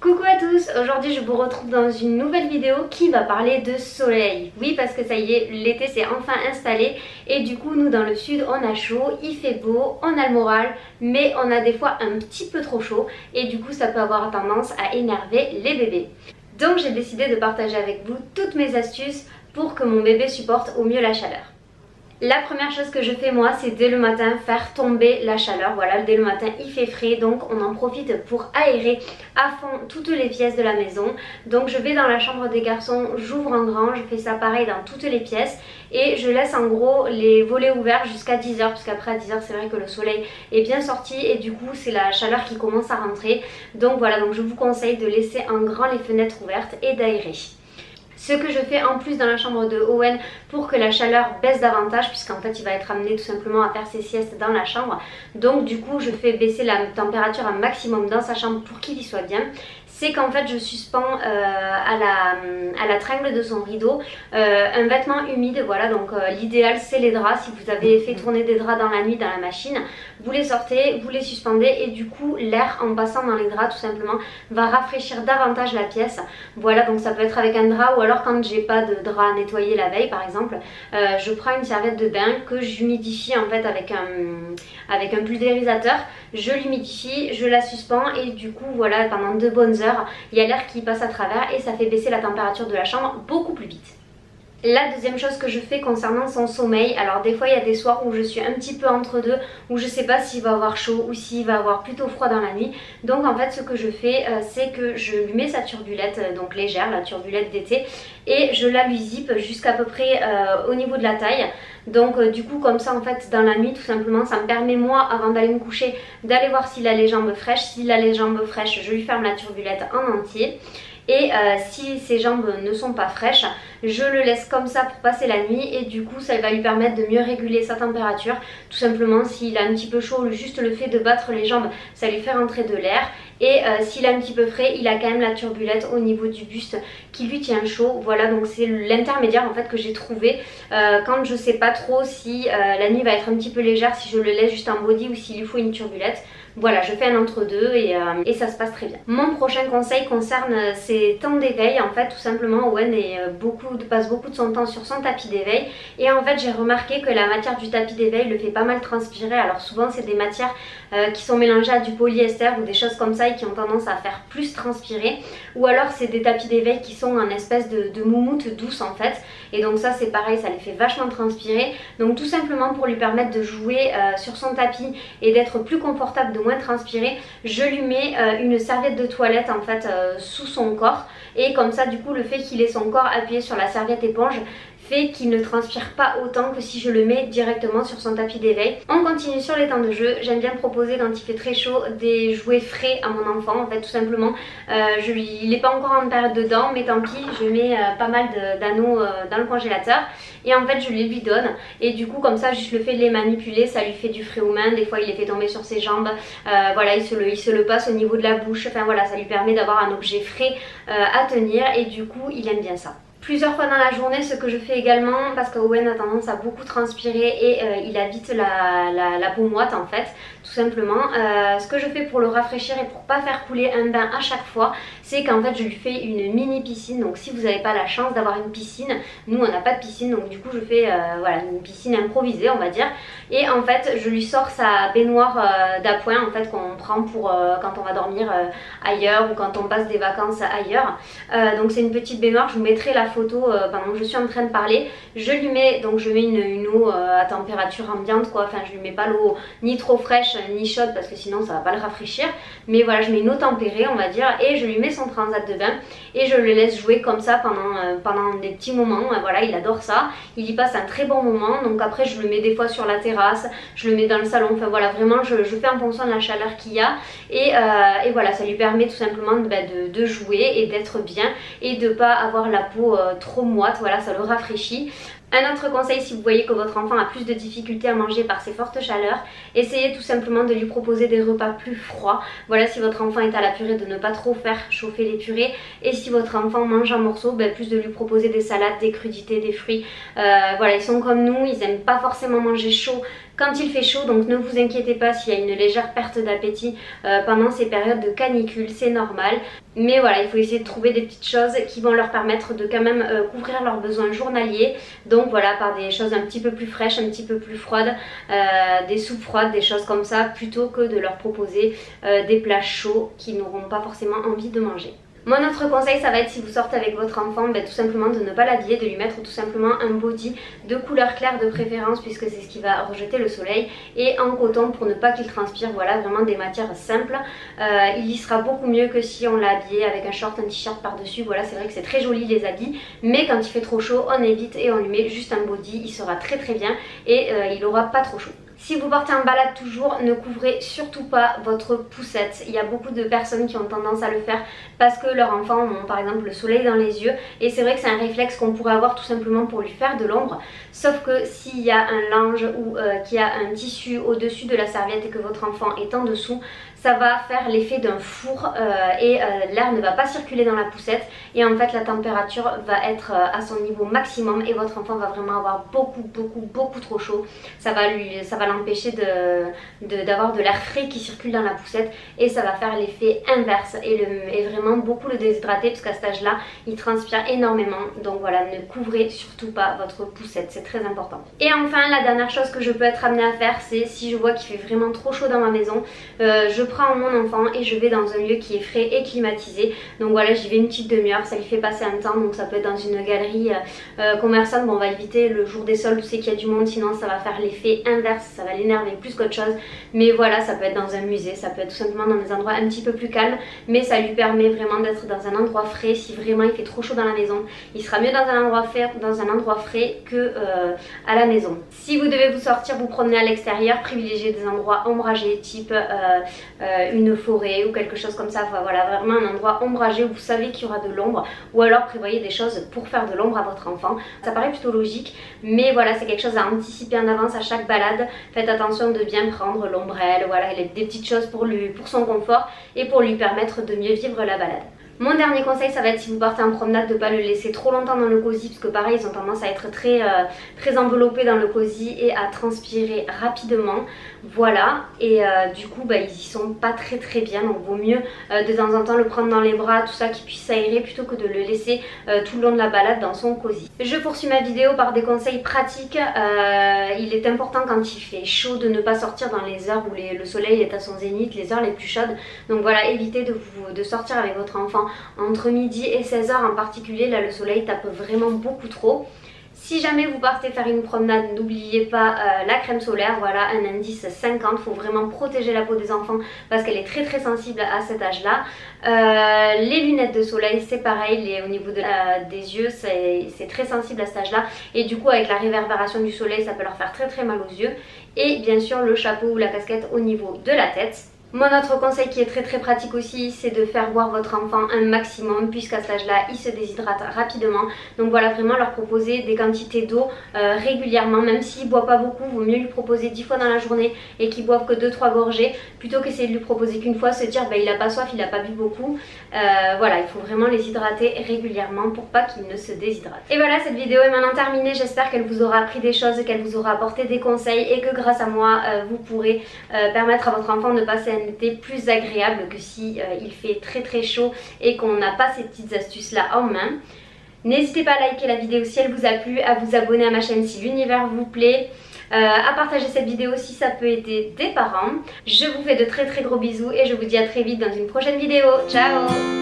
Coucou à tous, aujourd'hui je vous retrouve dans une nouvelle vidéo qui va parler de soleil. Oui, parce que ça y est, l'été s'est enfin installé et du coup nous dans le sud on a chaud, il fait beau, on a le moral, mais on a des fois un petit peu trop chaud et du coup ça peut avoir tendance à énerver les bébés. Donc j'ai décidé de partager avec vous toutes mes astuces pour que mon bébé supporte au mieux la chaleur. La première chose que je fais moi, c'est dès le matin faire tomber la chaleur. Voilà, dès le matin il fait frais, donc on en profite pour aérer à fond toutes les pièces de la maison. Donc je vais dans la chambre des garçons, j'ouvre en grand, je fais ça pareil dans toutes les pièces et je laisse en gros les volets ouverts jusqu'à 10h, parce qu'après à 10h c'est vrai que le soleil est bien sorti et du coup c'est la chaleur qui commence à rentrer. Donc voilà, donc je vous conseille de laisser en grand les fenêtres ouvertes et d'aérer. Ce que je fais en plus dans la chambre de Owen pour que la chaleur baisse davantage, puisqu'en fait il va être amené tout simplement à faire ses siestes dans la chambre. Donc du coup je fais baisser la température un maximum dans sa chambre pour qu'il y soit bien. C'est qu'en fait je suspends à la tringle de son rideau un vêtement humide. Voilà, donc l'idéal c'est les draps. Si vous avez fait tourner des draps dans la nuit dans la machine, vous les sortez, vous les suspendez et du coup l'air en passant dans les draps tout simplement va rafraîchir davantage la pièce. Voilà, donc ça peut être avec un drap ou alors quand j'ai pas de drap à nettoyer la veille par exemple, je prends une serviette de bain que j'humidifie en fait avec un pulvérisateur. Je l'humidifie, je la suspends et du coup voilà, pendant 2 bonnes heures il y a l'air qui passe à travers et ça fait baisser la température de la chambre beaucoup plus vite. La deuxième chose que je fais concernant son sommeil, alors des fois il y a des soirs où je suis un petit peu entre deux, où je sais pas s'il va avoir chaud ou s'il va avoir plutôt froid dans la nuit. Donc en fait ce que je fais c'est que je lui mets sa turbulette, donc légère, la turbulette d'été, et je la lui zippe jusqu'à peu près au niveau de la taille. Donc du coup comme ça en fait dans la nuit tout simplement ça me permet moi avant d'aller me coucher d'aller voir s'il a les jambes fraîches. S'il a les jambes fraîches je lui ferme la turbulette en entier. Et si ses jambes ne sont pas fraîches, je le laisse comme ça pour passer la nuit et du coup ça va lui permettre de mieux réguler sa température. Tout simplement s'il a un petit peu chaud, juste le fait de battre les jambes, ça lui fait rentrer de l'air. Et s'il a un petit peu frais, il a quand même la turbulette au niveau du buste qui lui tient chaud. Voilà, donc c'est l'intermédiaire en fait que j'ai trouvé quand je sais pas trop si la nuit va être un petit peu légère, si je le laisse juste en body ou s'il lui faut une turbulette. Voilà, je fais un entre-deux et ça se passe très bien. Mon prochain conseil concerne ses temps d'éveil. En fait, tout simplement, Owen passe beaucoup de son temps sur son tapis d'éveil. Et en fait, j'ai remarqué que la matière du tapis d'éveil le fait pas mal transpirer. Alors souvent, c'est des matières qui sont mélangées à du polyester ou des choses comme ça et qui ont tendance à faire plus transpirer. Ou alors, c'est des tapis d'éveil qui sont en espèce de moumoute douce en fait. Et donc ça, c'est pareil, ça les fait vachement transpirer. Donc tout simplement pour lui permettre de jouer sur son tapis et d'être plus confortable, de moins transpirer, je lui mets une serviette de toilette en fait sous son corps et comme ça du coup le fait qu'il ait son corps appuyé sur la serviette éponge fait qu'il ne transpire pas autant que si je le mets directement sur son tapis d'éveil. On continue sur les temps de jeu. J'aime bien proposer quand il fait très chaud des jouets frais à mon enfant en fait tout simplement. Il n'est pas encore en période de dents mais tant pis, je mets pas mal d'anneaux dans le congélateur et en fait je les lui donne et du coup comme ça juste le fait de les manipuler ça lui fait du frais aux mains. Des fois il les fait tomber sur ses jambes, voilà, il se le passe au niveau de la bouche, enfin voilà, ça lui permet d'avoir un objet frais à tenir et du coup il aime bien ça. Plusieurs fois dans la journée, ce que je fais également, parce que Owen a tendance à beaucoup transpirer et il a vite la peau moite en fait, tout simplement. Ce que je fais pour le rafraîchir et pour pas faire couler un bain à chaque fois, c'est qu'en fait je lui fais une mini piscine. Donc si vous n'avez pas la chance d'avoir une piscine, nous on n'a pas de piscine, donc du coup je fais voilà, une piscine improvisée on va dire. Et en fait je lui sors sa baignoire d'appoint en fait qu'on prend pour quand on va dormir ailleurs ou quand on passe des vacances ailleurs. Donc c'est une petite baignoire, je vous mettrai la photo pendant que je suis en train de parler. Je lui mets, donc je mets une eau à température ambiante quoi, enfin je lui mets pas l'eau ni trop fraîche ni chaude parce que sinon ça va pas le rafraîchir, mais voilà je mets une eau tempérée on va dire et je lui mets son transat de bain et je le laisse jouer comme ça pendant des petits moments. Voilà, il adore ça, il y passe un très bon moment. Donc après je le mets des fois sur la terrasse, je le mets dans le salon, enfin voilà vraiment je fais en fonction de la chaleur qu'il y a et voilà ça lui permet tout simplement de jouer et d'être bien et de pas avoir la peau trop moite. Voilà, ça le rafraîchit. Un autre conseil, si vous voyez que votre enfant a plus de difficultés à manger par ces fortes chaleurs, essayez tout simplement de lui proposer des repas plus froids. Voilà, si votre enfant est à la purée, de ne pas trop faire chauffer les purées. Et si votre enfant mange en morceaux, plus de lui proposer des salades, des crudités, des fruits. Voilà, ils sont comme nous, ils n'aiment pas forcément manger chaud quand il fait chaud, donc ne vous inquiétez pas s'il y a une légère perte d'appétit pendant ces périodes de canicule, c'est normal. Mais voilà, il faut essayer de trouver des petites choses qui vont leur permettre de quand même couvrir leurs besoins journaliers. Donc voilà, par des choses un petit peu plus fraîches, un petit peu plus froides, des soupes froides, des choses comme ça, plutôt que de leur proposer des plats chauds qu'ils n'auront pas forcément envie de manger. Mon autre conseil, ça va être si vous sortez avec votre enfant, tout simplement de ne pas l'habiller, de lui mettre tout simplement un body de couleur claire de préférence, puisque c'est ce qui va rejeter le soleil, et en coton pour ne pas qu'il transpire. Voilà, vraiment des matières simples. Il y sera beaucoup mieux que si on l'a habillé avec un short, un t-shirt par dessus. Voilà, c'est vrai que c'est très joli les habits, mais quand il fait trop chaud, on évite et on lui met juste un body. Il sera très très bien et il aura pas trop chaud. Si vous partez en balade toujours, ne couvrez surtout pas votre poussette. Il y a beaucoup de personnes qui ont tendance à le faire parce que leurs enfants ont par exemple le soleil dans les yeux, et c'est vrai que c'est un réflexe qu'on pourrait avoir tout simplement pour lui faire de l'ombre. Sauf que s'il y a un linge ou qu'il y a un tissu au-dessus de la serviette et que votre enfant est en dessous, ça va faire l'effet d'un four et l'air ne va pas circuler dans la poussette, et en fait la température va être à son niveau maximum et votre enfant va vraiment avoir beaucoup trop chaud. Ça va l'empêcher d'avoir de l'air frais qui circule dans la poussette, et ça va faire l'effet inverse et vraiment beaucoup le déshydrater, parce qu'à cet âge là il transpire énormément. Donc voilà, ne couvrez surtout pas votre poussette, c'est très important. Et enfin, la dernière chose que je peux être amenée à faire, c'est si je vois qu'il fait vraiment trop chaud dans ma maison, je prends mon enfant et je vais dans un lieu qui est frais et climatisé. Donc voilà, j'y vais une petite demi-heure, ça lui fait passer un temps. Donc ça peut être dans une galerie commerçante. Bon, on va éviter le jour des soldes où c'est qu'il y a du monde, sinon ça va faire l'effet inverse, ça va l'énerver plus qu'autre chose. Mais voilà, ça peut être dans un musée, ça peut être tout simplement dans des endroits un petit peu plus calmes, mais ça lui permet vraiment d'être dans un endroit frais. Si vraiment il fait trop chaud dans la maison, il sera mieux dans un endroit frais que à la maison. Si vous devez vous sortir, vous promener à l'extérieur, privilégiez des endroits ombragés, type une forêt ou quelque chose comme ça. Enfin, voilà, vraiment un endroit ombragé où vous savez qu'il y aura de l'ombre, ou alors prévoyez des choses pour faire de l'ombre à votre enfant. Ça paraît plutôt logique, mais voilà, c'est quelque chose à anticiper en avance à chaque balade. Faites attention de bien prendre l'ombrelle, voilà, des petites choses pour son confort et pour lui permettre de mieux vivre la balade. Mon dernier conseil, ça va être si vous partez en promenade de ne pas le laisser trop longtemps dans le cosy, parce que pareil, ils ont tendance à être très enveloppés dans le cosy et à transpirer rapidement. Voilà, et du coup ils y sont pas très bien, donc vaut mieux de temps en temps le prendre dans les bras, tout ça, qu'il puisse s'aérer, plutôt que de le laisser tout le long de la balade dans son cosy. Je poursuis ma vidéo par des conseils pratiques. Il est important quand il fait chaud de ne pas sortir dans les heures où le soleil est à son zénith, les heures les plus chaudes. Donc voilà, évitez de sortir avec votre enfant entre midi et 16 h en particulier. Là le soleil tape vraiment beaucoup trop. Si jamais vous partez faire une promenade, n'oubliez pas la crème solaire, voilà, un indice 50, il faut vraiment protéger la peau des enfants parce qu'elle est très sensible à cet âge là. Les lunettes de soleil, c'est pareil, au niveau des yeux, c'est très sensible à cet âge là, et du coup avec la réverbération du soleil ça peut leur faire très mal aux yeux. Et bien sûr le chapeau ou la casquette au niveau de la tête. Mon autre conseil qui est très pratique aussi, c'est de faire boire votre enfant un maximum, puisqu'à cet âge-là, il se déshydrate rapidement. Donc voilà, vraiment leur proposer des quantités d'eau régulièrement, même s'il ne boit pas beaucoup, il vaut mieux lui proposer 10 fois dans la journée et qu'il boive que 2-3 gorgées, plutôt qu'essayer de lui proposer qu'une fois, se dire il a pas soif, il a pas bu beaucoup. Voilà, il faut vraiment les hydrater régulièrement pour pas qu'ils ne se déshydratent. Et voilà, cette vidéo est maintenant terminée, j'espère qu'elle vous aura appris des choses, qu'elle vous aura apporté des conseils, et que grâce à moi, vous pourrez permettre à votre enfant de passer un été plus agréable que si il fait très chaud et qu'on n'a pas ces petites astuces là en main. N'hésitez pas à liker la vidéo si elle vous a plu, à vous abonner à ma chaîne si l'univers vous plaît, à partager cette vidéo si ça peut aider des parents. Je vous fais de très gros bisous et je vous dis à très vite dans une prochaine vidéo. Ciao!